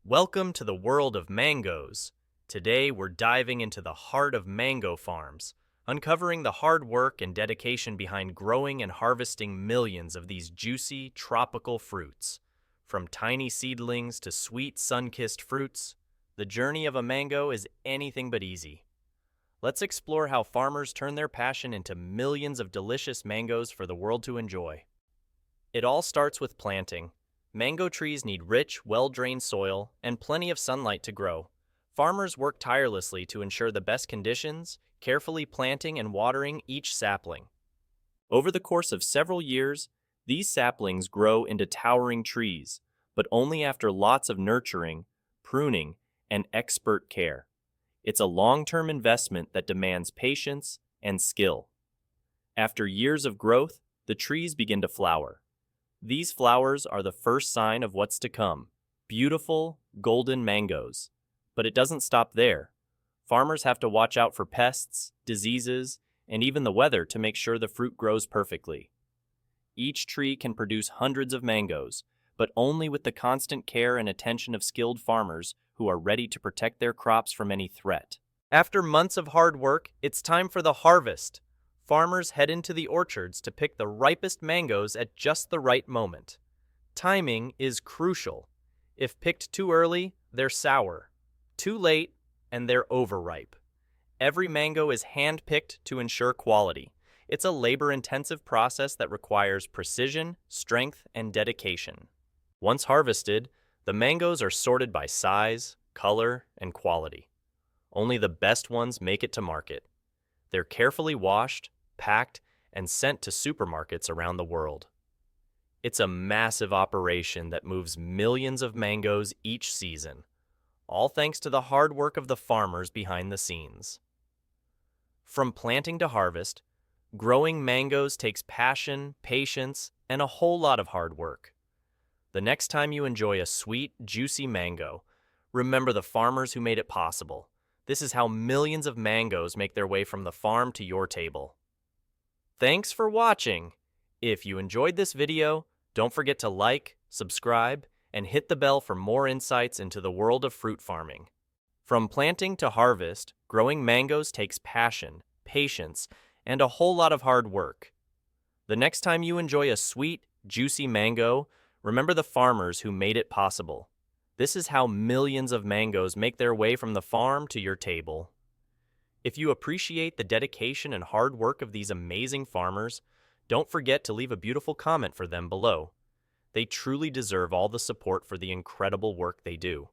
Welcome to the world of mangoes. Today we're diving into the heart of mango farms, uncovering the hard work and dedication behind growing and harvesting millions of these juicy, tropical fruits. From tiny seedlings to sweet, sun-kissed fruits, the journey of a mango is anything but easy. Let's explore how farmers turn their passion into millions of delicious mangoes for the world to enjoy. It all starts with planting. Mango trees need rich, well-drained soil and plenty of sunlight to grow. Farmers work tirelessly to ensure the best conditions, carefully planting and watering each sapling. Over the course of several years, these saplings grow into towering trees, but only after lots of nurturing, pruning, and expert care. It's a long-term investment that demands patience and skill. After years of growth, the trees begin to flower. These flowers are the first sign of what's to come, beautiful, golden mangoes. But it doesn't stop there. Farmers have to watch out for pests, diseases, and even the weather to make sure the fruit grows perfectly. Each tree can produce hundreds of mangoes, but only with the constant care and attention of skilled farmers who are ready to protect their crops from any threat. After months of hard work, it's time for the harvest. Farmers head into the orchards to pick the ripest mangoes at just the right moment. Timing is crucial. If picked too early, they're sour. Too late, and they're overripe. Every mango is hand-picked to ensure quality. It's a labor-intensive process that requires precision, strength, and dedication. Once harvested, the mangoes are sorted by size, color, and quality. Only the best ones make it to market. They're carefully washed, packed, and sent to supermarkets around the world. It's a massive operation that moves millions of mangoes each season, all thanks to the hard work of the farmers behind the scenes. From planting to harvest, growing mangoes takes passion, patience, and a whole lot of hard work. The next time you enjoy a sweet, juicy mango, remember the farmers who made it possible. This is how millions of mangoes make their way from the farm to your table. Thanks for watching. If you enjoyed this video, don't forget to like, subscribe, and hit the bell for more insights into the world of fruit farming. From planting to harvest, growing mangoes takes passion, patience, and a whole lot of hard work. The next time you enjoy a sweet, juicy mango, remember the farmers who made it possible. This is how millions of mangoes make their way from the farm to your table. If you appreciate the dedication and hard work of these amazing farmers, don't forget to leave a beautiful comment for them below. They truly deserve all the support for the incredible work they do.